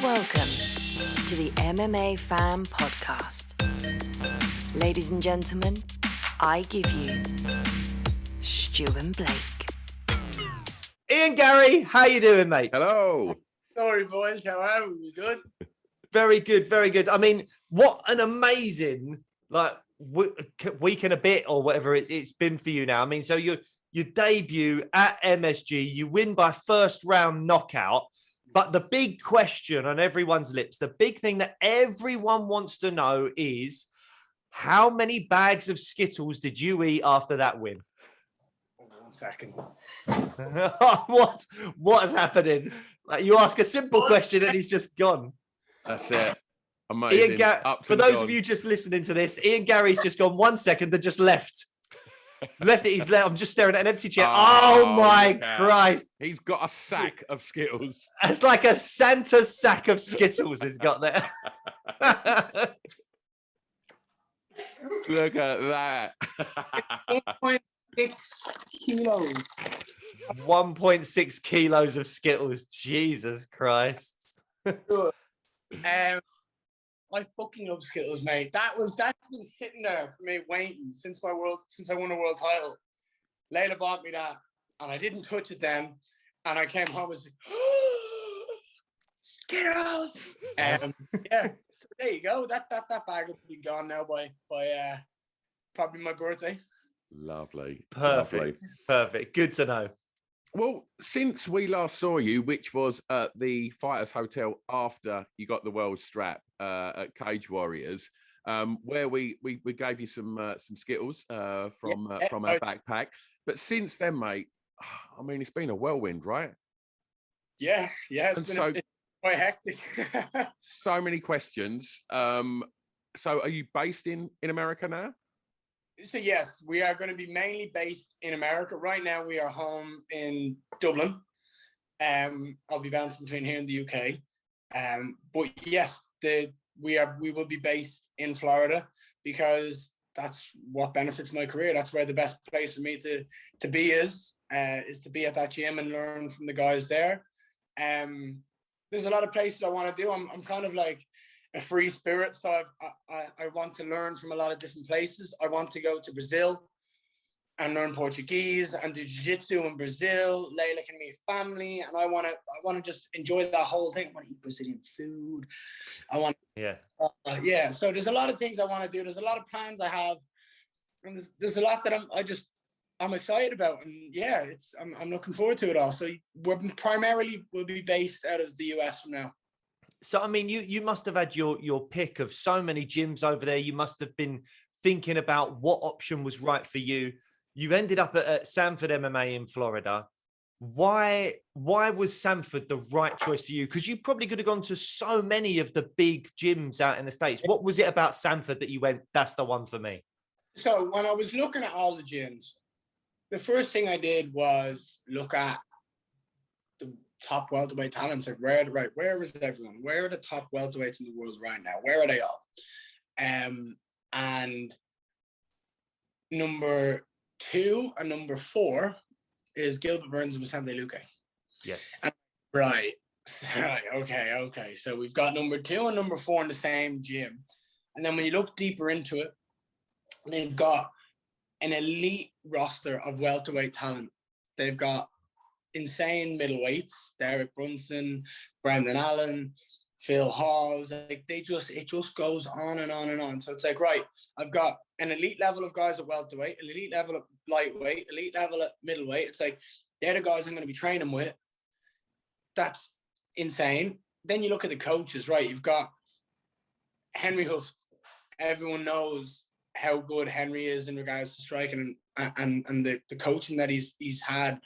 Welcome to the MMA Fan Podcast. Ladies and gentlemen, I give you Stu and Blake. Ian Garry, how you doing, mate? Hello. Sorry, boys. How are we? Good? Very good, very good. I mean, what an amazing week and a bit or whatever it's been for you now. I mean, so your debut at MSG, you win by first round knockout. But the big question on everyone's lips, the big thing that everyone wants to know is how many bags of Skittles did you eat after that win? 1 second. What is happening? Like, you ask a simple question and he's just gone. That's it. Amazing. For those of you just listening to this, Ian Garry's just gone 1 second and just left. He's left. I'm just staring at an empty chair. Oh my Christ. He's got a sack of Skittles. It's like a Santa sack of Skittles he's got there. Look at that. 1.6 kilos. 1.6 kilos of Skittles. Jesus Christ. I fucking love Skittles, mate. That's been sitting there for me waiting since I won a world title. Layla bought me that, and I didn't touch it then. And I came home and was like, Skittles. Yeah, so there you go. That bag will be gone now by probably my birthday. Lovely. Perfect. Good to know. Well, since we last saw you, which was at the Fighters Hotel after you got the world strap at Cage Warriors, where we gave you some Skittles from our backpack. But since then, mate, I mean, it's been a whirlwind, right? Yeah, it's quite hectic. So many questions. So are you based in America now? So yes, we are going to be mainly based in America. Right now, we are home in Dublin. I'll be bouncing between here and the UK. But yes, we will be based in Florida because that's what benefits my career. That's where the best place for me to be is to be at that gym and learn from the guys there. There's a lot of places I want to do. I'm kind of like a free spirit, so I want to learn from a lot of different places. I want to go to Brazil and learn Portuguese and do jiu-jitsu in Brazil. Layla can meet family, and I want to just enjoy that whole thing. I want to eat Brazilian food. So there's a lot of things I want to do. There's a lot of plans I have, and there's a lot that I'm excited about, and yeah, I'm looking forward to it all. So we'll be based out of the US from now. So, I mean, you must have had your pick of so many gyms over there. You must have been thinking about what option was right for you. You've ended up at Sanford MMA in Florida. Why was Sanford the right choice for you? Because you probably could have gone to so many of the big gyms out in the States. What was it about Sanford that you went, that's the one for me? So when I was looking at all the gyms, the first thing I did was look at the top welterweight talents. Like where is everyone? Where are the top welterweights in the world right now? Where are they all? And number 2 and number 4 is Gilbert Burns and Vicente Luque. Yes. Right. Okay. So we've got number 2 and number 4 in the same gym. And then when you look deeper into it, they've got an elite roster of welterweight talent. They've got insane middleweights, Derek Brunson, Brendan Allen, Phil Hawes. Like it just goes on and on and on. So it's like, right, I've got an elite level of guys at welterweight, an elite level at lightweight, elite level at middleweight. It's like they're the guys I'm going to be training with. That's insane. Then you look at the coaches, right? You've got Henry Hoof. Everyone knows how good Henry is in regards to striking and the coaching that he's had,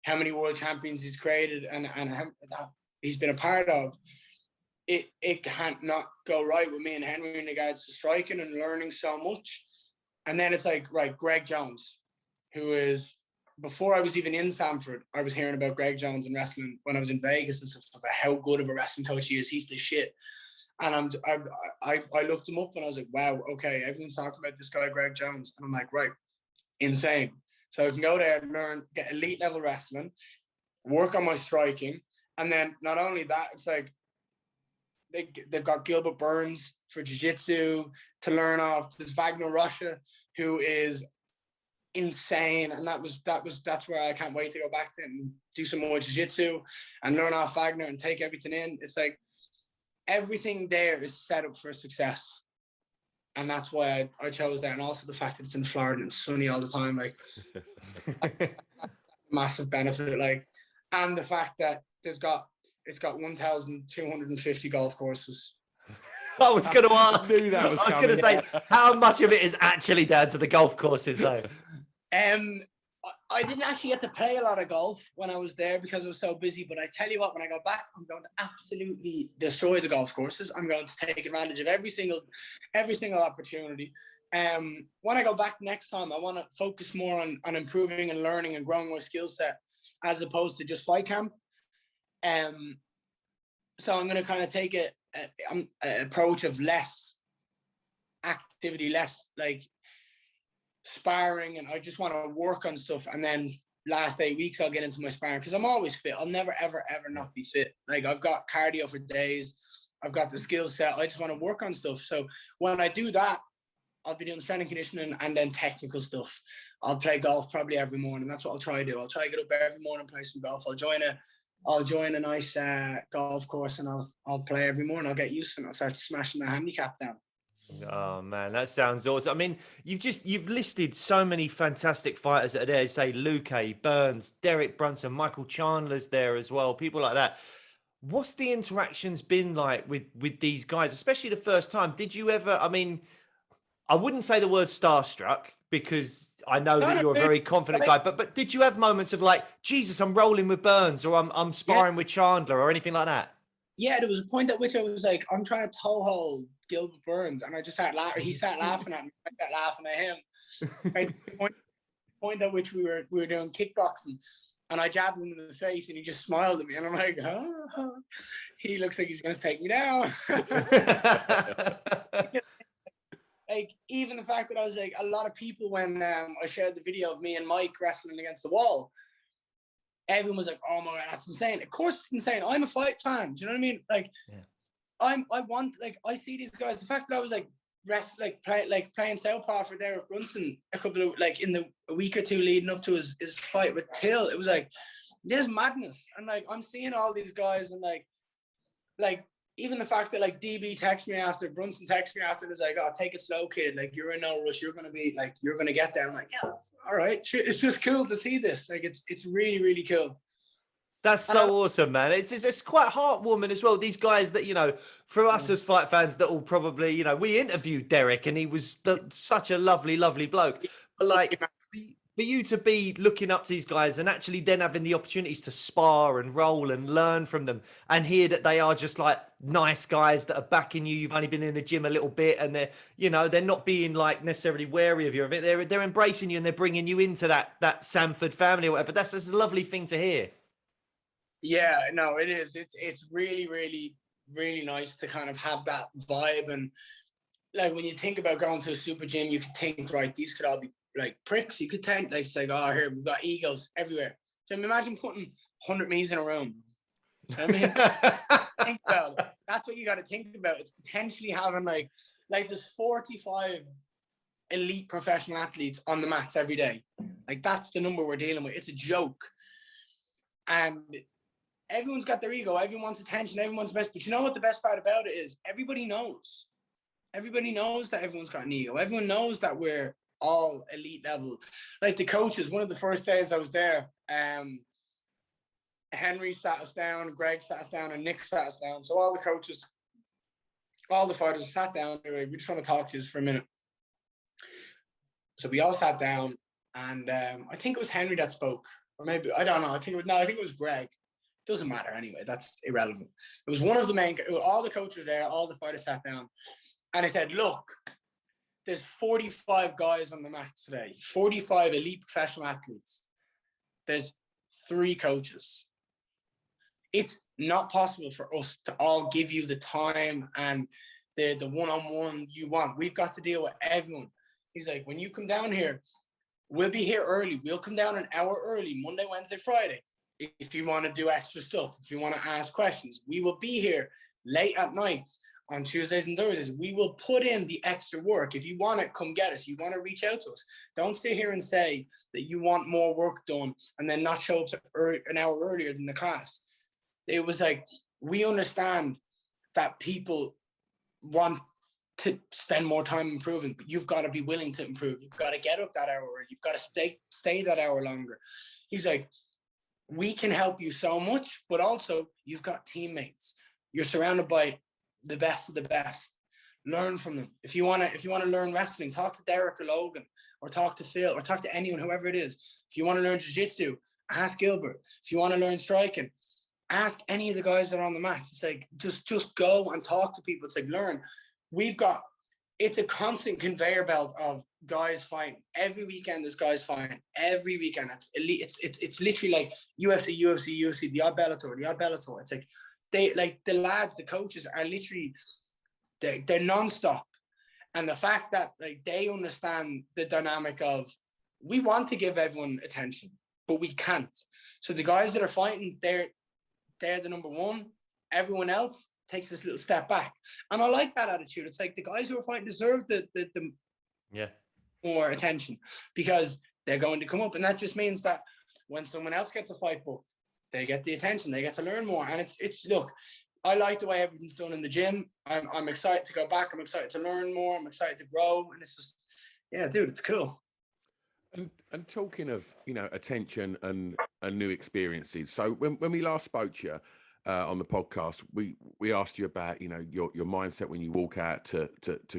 how many world champions he's created and how he's been a part of. It can't not go right with me and Henry in regards to striking and learning so much. And then it's like, right, Greg Jones, who is, before I was even in Sanford, I was hearing about Greg Jones and wrestling when I was in Vegas and stuff about how good of a wrestling coach he is. He's the shit. And I looked him up and I was like, wow, okay, everyone's talking about this guy, Greg Jones. And I'm like, right, insane. So I can go there and learn, get elite level wrestling, work on my striking. And then not only that, it's like, they've got Gilbert Burns for jiu-jitsu to learn off. There's Wagner Russia, who is insane, and that's where I can't wait to go back to and do some more jiu-jitsu and learn off Wagner and take everything in. It's like everything there is set up for success, and that's why I chose that. And also the fact that it's in Florida and it's sunny all the time, like massive benefit. Like, and the fact that it's got 1,250 golf courses. I was going to ask. Knew that was I was going to coming. say, how much of it is actually down to the golf courses, though? I didn't actually get to play a lot of golf when I was there because I was so busy. But I tell you what, when I go back, I'm going to absolutely destroy the golf courses. I'm going to take advantage of every single opportunity. When I go back next time, I want to focus more on improving and learning and growing my skill set as opposed to just fight camp. So I'm going to kind of take an approach of less activity, less like sparring, and I just want to work on stuff. And then last 8 weeks, I'll get into my sparring because I'm always fit. I'll never, ever, ever not be fit. Like, I've got cardio for days. I've got the skill set. I just want to work on stuff. So when I do that, I'll be doing strength and conditioning and then technical stuff. I'll play golf probably every morning. That's what I'll try to do. I'll try to get up every morning and play some golf. I'll join a nice golf course and I'll play every morning. I'll get used to it. I'll start smashing the handicap down. Oh man, that sounds awesome. I mean, you've listed so many fantastic fighters that are there. Say Luque, Burns, Derek Brunson, Michael Chandler's there as well. People like that. What's the interactions been like with these guys, especially the first time? Did you ever? I mean, I wouldn't say the word starstruck because I know that you're a very confident guy. But did you have moments of like, Jesus, I'm rolling with Burns, or I'm sparring with Chandler, or anything like that? Yeah, there was a point at which I was like, I'm trying to toe hold Gilbert Burns, and I just started laughing. He started laughing at me. I started laughing at him. Right, the point at which we were doing kickboxing, and I jabbed him in the face, and he just smiled at me, and I'm like, oh, he looks like he's going to take me down. Like, even the fact that I was like, a lot of people, when I shared the video of me and Mike wrestling against the wall, everyone was like, oh my God, that's insane. Of course it's insane. I'm a fight fan. Do you know what I mean? Like, yeah. I see these guys. The fact that I was like, playing Southpaw for Derek Brunson a week or two leading up to his fight with Till, it was like, there's madness. And like, I'm seeing all these guys, and like, even the fact that like DB texted me after, Brunson texted me after, was like, oh, take it slow, kid. Like, you're in no rush. You're going to get there. I'm like, yeah, all right. It's just cool to see this. Like, it's really, really cool. That's so awesome, man. It's quite heartwarming as well. These guys that, for us as fight fans that will probably, we interviewed Derek and he was such a lovely, lovely bloke. But like, for you to be looking up to these guys and actually then having the opportunities to spar and roll and learn from them and hear that they are just like nice guys that are backing you. You've only been in the gym a little bit and they're not being like necessarily wary of you. They're embracing you and they're bringing you into that Sanford family or whatever. That's a lovely thing to hear. Yeah, no, it is. It's really, really, really nice to kind of have that vibe. And like, when you think about going to a super gym, you could think, right, these could all be like pricks. You could think like, it's like, oh, here we've got egos everywhere. So imagine putting 100 me's in a room. I mean, think about it. That's what you got to think about. It's potentially having like there's 45 elite professional athletes on the mats every day. Like, that's the number we're dealing with. It's a joke. And everyone's got their ego. Everyone wants attention. Everyone's best. But you know what the best part about it is? Everybody knows. Everybody knows that everyone's got an ego. Everyone knows that we're all elite level. Like the coaches, one of the first days I was there, Henry sat us down, Greg sat us down, and Nick sat us down. So all the coaches, all the fighters sat down. We just want to talk to you for a minute. So we all sat down, and I think it was Henry that spoke. Or maybe, I don't know. I think it was Greg. It doesn't matter anyway. That's irrelevant. It was one of the main, all the coaches were there, all the fighters sat down. And I said, look, there's 45 guys on the mat today, 45 elite professional athletes. There's 3 coaches. It's not possible for us to all give you the time and the one-on-one you want. We've got to deal with everyone. He's like, when you come down here, we'll be here early. We'll come down an hour early, Monday, Wednesday, Friday. If you want to do extra stuff, if you want to ask questions, we will be here late at night on Tuesdays and Thursdays. We will put in the extra work. If you want it, come get us. You want to reach out to us. Don't sit here and say that you want more work done and then not show up an hour earlier than the class. It was like, we understand that people want to spend more time improving, but you've got to be willing to improve. You've got to get up that hour. You've got to stay that hour longer. He's like, we can help you so much, but also you've got teammates. You're surrounded by the best of the best. Learn from them. If you want to learn wrestling, talk to Derek or Logan, or talk to Phil, or talk to anyone, whoever it is. If you want to learn jiu-jitsu, ask Gilbert. If you want to learn striking, ask any of the guys that are on the mat. It's like, just go and talk to people. It's like, learn. It's a constant conveyor belt of guys fighting. Every weekend there's guys fighting. Every weekend. It's elite. It's literally like UFC, the odd Bellator. It's like, the lads, the coaches are literally, they're nonstop. And the fact that like they understand the dynamic of, we want to give everyone attention, but we can't. So the guys that are fighting, they're the number one. Everyone else takes this little step back. And I like that attitude. It's like the guys who are fighting deserve the more attention, because they're going to come up. And that just means that when someone else gets a fight book, they get the attention, they get to learn more. And it's look, I like the way everything's done in the gym. I'm excited to go back. I'm excited to learn more. I'm excited to grow. And it's just, yeah, dude, it's cool. And talking of, attention and new experiences. So when we last spoke to you on the podcast, we asked you about, your mindset when you walk out to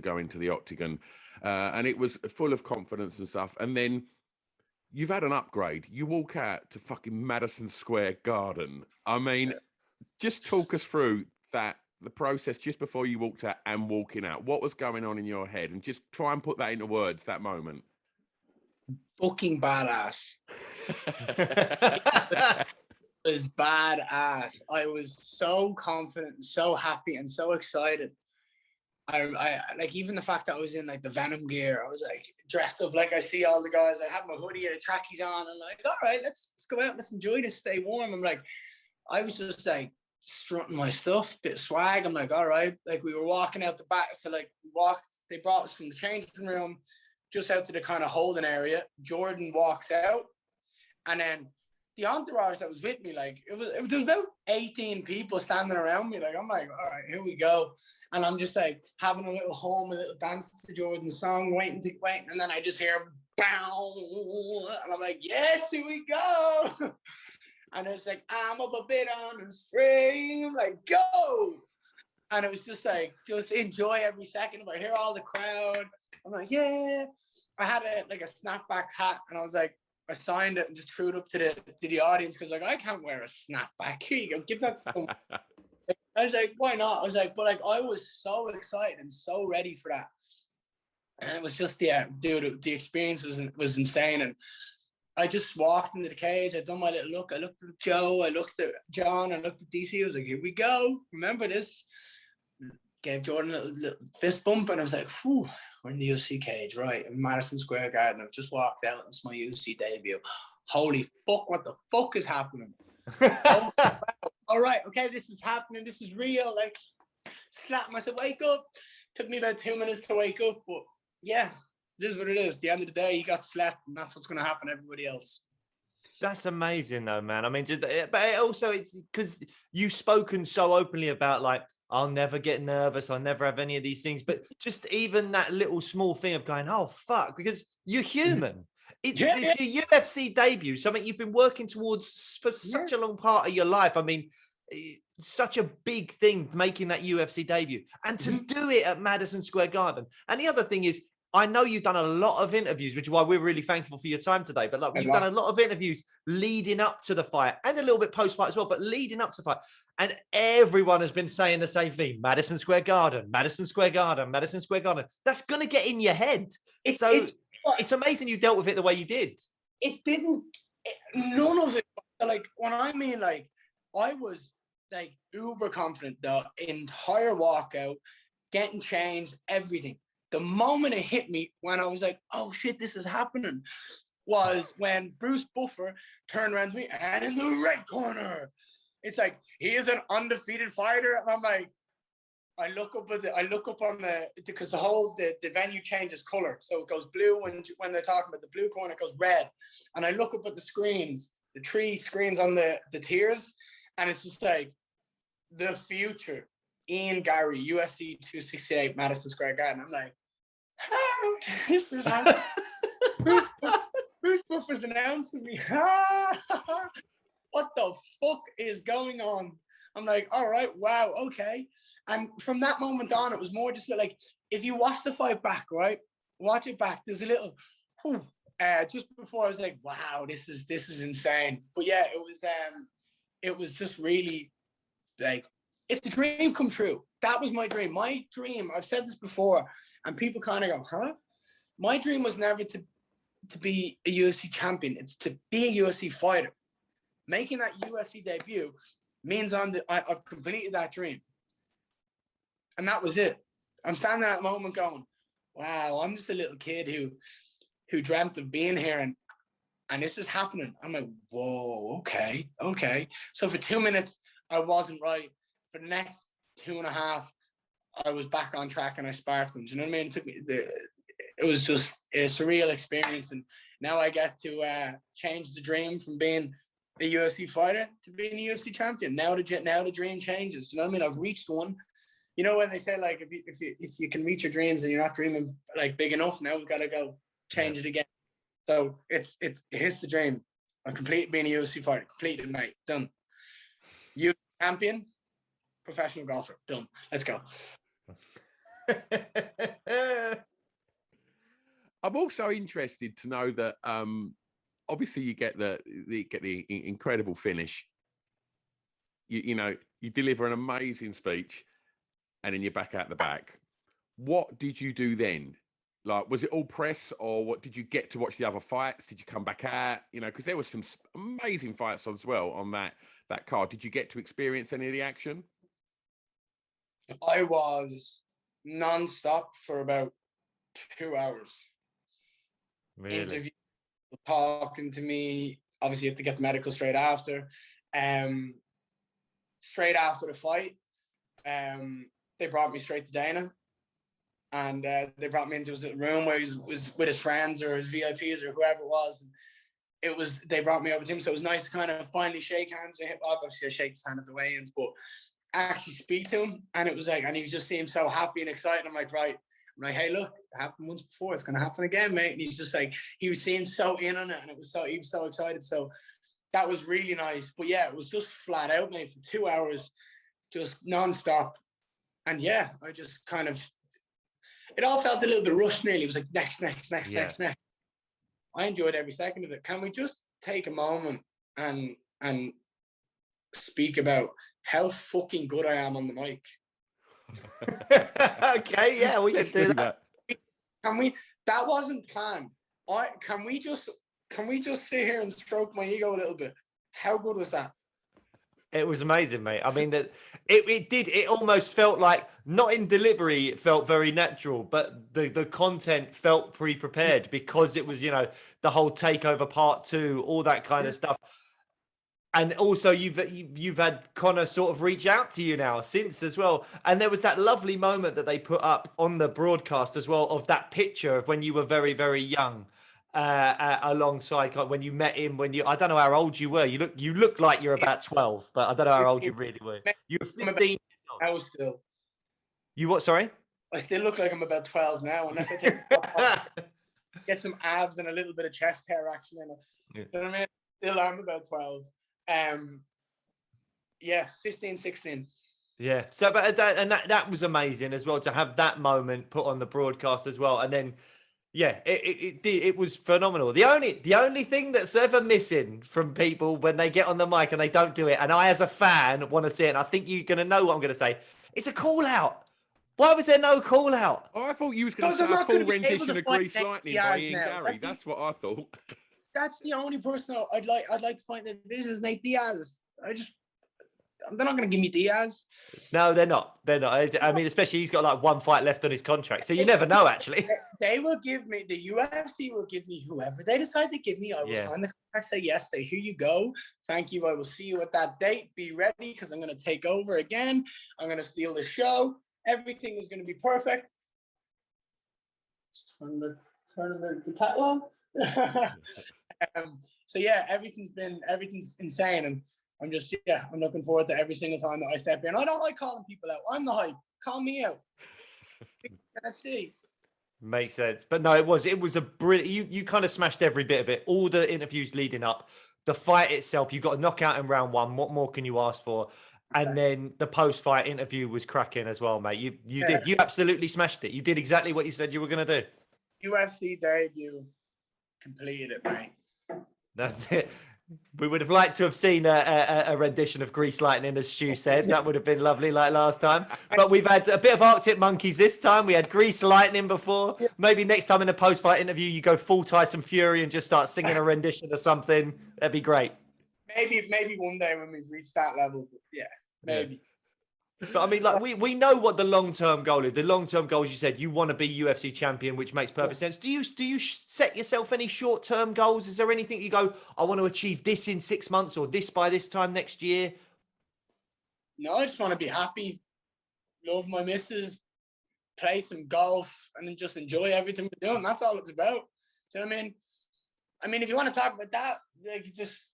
go into the octagon, and it was full of confidence and stuff. And then you've had an upgrade. You walk out to fucking Madison Square Garden. I mean, just talk us through the process just before you walked out and walking out. What was going on in your head? And just try and put that into words, that moment. Fucking badass. It was badass. I was so confident and so happy and so excited. I like, even the fact that I was in like the Venom gear, I was like dressed up like I see all the guys. I had my hoodie and the trackies on, and like, all right, let's go out, let's enjoy this, stay warm. I'm like, I was just like strutting my stuff, bit of swag. I'm like, all right, like we were walking out the back, so like they brought us from the changing room just out to the kind of holding area. Jordan walks out, and then the entourage that was with me, like there was about 18 people standing around me. Like, I'm like, all right, here we go. And I'm just like having a little home, a little dance to Jordan's song, waiting. And then I just hear, bow. And I'm like, yes, here we go. And it's like, I'm up a bit on the string. I'm like, go. And it was just like, just enjoy every second. If I hear all the crowd, I'm like, yeah. I had a snapback hat, and I was like, I signed it and just threw it up to the audience, because like, I can't wear a snapback. Here you go, give that to someone. I was like, why not? I was like, but like, I was so excited and so ready for that. And it was just, dude, the experience was insane. And I just walked into the cage. I'd done my little look. I looked at Joe. I looked at John. I looked at DC. I was like, here we go. Remember this? Gave Jordan a little fist bump, and I was like, whew, we're in the UFC cage, right? In Madison Square Garden. I've just walked out. It's my UFC debut. Holy fuck, what the fuck is happening? Oh, wow. All right, okay, this is happening. This is real. Like, slap myself, wake up. Took me about 2 minutes to wake up, but yeah, it is what it is. At the end of the day, you got slapped, and that's what's going to happen to everybody else. That's amazing, though, man. I mean, but also it's because you've spoken so openly about like, I'll never get nervous. I'll never have any of these things. But just even that little small thing of going, oh, fuck, because you're human. It's your UFC debut, something you've been working towards for such a long part of your life. I mean, such a big thing, making that UFC debut. And to do it at Madison Square Garden. And the other thing is, I know you've done a lot of interviews, which is why we're really thankful for your time today. But like, you've done a lot of interviews leading up to the fight and a little bit post-fight as well, but leading up to the fight. And everyone has been saying the same thing: Madison Square Garden, Madison Square Garden, Madison Square Garden. That's going to get in your head. It's amazing you dealt with it the way you did. It didn't, none of it. Like, when I mean, like, I was like uber confident the entire walkout, getting changed, everything. The moment it hit me, when I was like, oh shit, this is happening, was when Bruce Buffer turned around to me, and in the red corner, it's like, he is an undefeated fighter. And I'm like, I look up on because the venue changes color, so it goes blue when they're talking about the blue corner, it goes red, and I look up at the screens, the 3 screens on the tiers, and it's just like the future, Ian Garry, UFC 268, Madison Square Garden. I'm like, how this is happening? Bruce Buffer's announcing me. What the fuck is going on? I'm like, all right, wow, okay. And from that moment on, it was more just like, if you watch the fight back, right? Watch it back. There's a little, just before I was like, wow, this is insane. But yeah, it was just really like, it's a dream come true. That was my dream. My dream, I've said this before, and people kind of go, huh? My dream was never to be a UFC champion. It's to be a UFC fighter. Making that UFC debut means I've completed that dream. And that was it. I'm standing at the moment going, wow, I'm just a little kid who dreamt of being here, and this is happening. I'm like, whoa, okay. So for 2 minutes, I wasn't right. For the next 2.5, I was back on track and I sparked them. Do you know what I mean? It was just a surreal experience. And now I get to change the dream from being a UFC fighter to being a UFC champion. Now the dream changes. Do you know what I mean? I've reached one. You know when they say like if you can reach your dreams and you're not dreaming like big enough, now we've got to go change it again. So here's the dream. I've completed being a UFC fighter. Completed, mate. Done. UFC champion, professional golfer. Done. Let's go. I'm also interested to know that obviously you get the incredible finish. You know, you deliver an amazing speech, and then you're back out the back. What did you do then? Like, was it all press, or what? Did you get to watch the other fights? Did you come back out? You know, because there was some amazing fights as well on that card. Did you get to experience any of the action? I was non-stop for about 2 hours. Really? Interview, talking to me. Obviously, you have to get the medical straight after. Straight after the fight, they brought me straight to Dana, and they brought me into his little room where he was with his friends or his VIPs or whoever it was. They brought me over to him, so it was nice to kind of finally shake hands with him. Obviously, I shake his hand at the weigh-ins, but actually speak to him, and it was like, and he just seemed so happy and excited. I'm like, right. I'm like, hey, look, it happened once before. It's going to happen again, mate. And he's just like, he seemed so in on it, and he was so excited. So that was really nice. But yeah, it was just flat out, mate, for 2 hours, just non-stop. And yeah, I just kind of, it all felt a little bit rushed nearly. It was like next. I enjoyed every second of it. Can we just take a moment and speak about how fucking good I am on the mic? Okay, yeah, we can do that. Can we? That wasn't planned. Can we just sit here and stroke my ego a little bit? How good was that? It was amazing, mate. I mean, that it almost felt like, not in delivery, it felt very natural, but the content felt pre-prepared because it was, you know, the whole takeover part 2, all that kind of stuff. And also you've had Conor sort of reach out to you now since as well. And there was that lovely moment that they put up on the broadcast as well of that picture of when you were very, very young, alongside when you met him, I don't know how old you were. You look like you're about 12, but I don't know how old you really were. You were 15. I was still. You what, sorry? I still look like I'm about 12 now, unless I take get some abs and a little bit of chest hair action in it. Yeah. You know what I mean? Still I'm about 12. Yeah, 15, 16. Yeah. So, but that was amazing as well to have that moment put on the broadcast as well. And then, yeah, it was phenomenal. The only thing that's ever missing from people when they get on the mic and they don't do it, and I as a fan want to see it, and I think you're going to know what I'm going to say, it's a call out. Why was there no call out? Oh, I thought you was going to say a full rendition of Grease Lightning by Ian Garry. That's what I thought. That's the only person I'd like to find that this is Nate Diaz. They're not going to give me Diaz. No, they're not. I mean, especially he's got like one fight left on his contract, so you never know. Actually, they will give me, the UFC will give me whoever they decide to give me. I will sign the contract. Say yes. Say here you go. Thank you. I will see you at that date. Be ready because I'm going to take over again. I'm going to steal the show. Everything is going to be perfect. Just turn the cat on. So yeah, everything's insane, and I'm looking forward to every single time that I step in. I don't like calling people out. I'm the hype. Call me out. Let's see. Makes sense. But no, it was a brilliant, you kind of smashed every bit of it. All the interviews leading up, the fight itself, you got a knockout in round 1. What more can you ask for? And then the post-fight interview was cracking as well, mate. You absolutely smashed it. You did exactly what you said you were going to do. UFC debut, completed it, mate. That's it. We would have liked to have seen a rendition of Grease Lightning, as Stu said. That would have been lovely, like last time. But we've had a bit of Arctic Monkeys this time. We had Grease Lightning before. Maybe next time in a post-fight interview, you go full Tyson Fury and just start singing a rendition or something. That'd be great. Maybe one day when we've reached that level. Yeah, maybe. Yeah. But I mean, like we know what the long-term goal is. The long-term goal, as you said, you want to be UFC champion, which makes perfect sense. Do you set yourself any short-term goals? Is there anything you go, I want to achieve this in 6 months or this by this time next year? No, I just want to be happy, love my missus, play some golf, and then just enjoy everything we're doing. That's all it's about. Do you know what I mean? I mean, if you want to talk about that, like just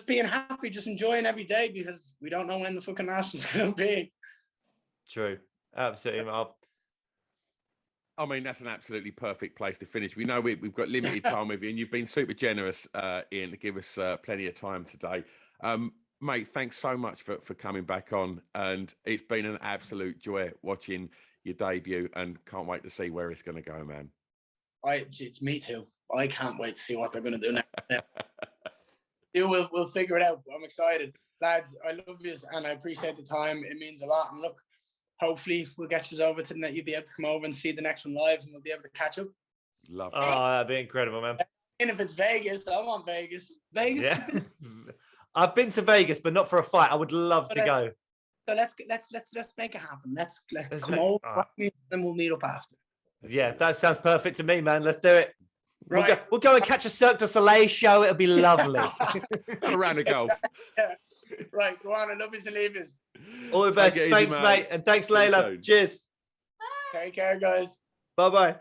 being happy, just enjoying every day, because we don't know when the fucking Nationals is going to be. True. Absolutely. I mean, that's an absolutely perfect place to finish. We know we've got limited time with you, and you've been super generous, Ian, to give us plenty of time today. Mate, thanks so much for coming back on. And it's been an absolute joy watching your debut, and can't wait to see where it's going to go, man. Me too. I can't wait to see what they're going to do next. We'll figure it out. I'm excited. Lads, I love you, and I appreciate the time. It means a lot. And look, hopefully we'll get you over to the net. You'll be able to come over and see the next one live, and we'll be able to catch up. Love it. Oh, that'd be incredible, man. And if it's Vegas, I want Vegas. Vegas. Yeah. I've been to Vegas, but not for a fight. I would love to go. So let's make it happen. Let's come over, right. Then we'll meet up after. Yeah, that sounds perfect to me, man. Let's do it. Right. We'll go and catch a Cirque du Soleil show. It'll be lovely. A round of golf. Yeah. Right, go on. I love you to leave us. All the best. Thanks, mate. And thanks, Layla. Cheers. Take care, guys. Bye-bye.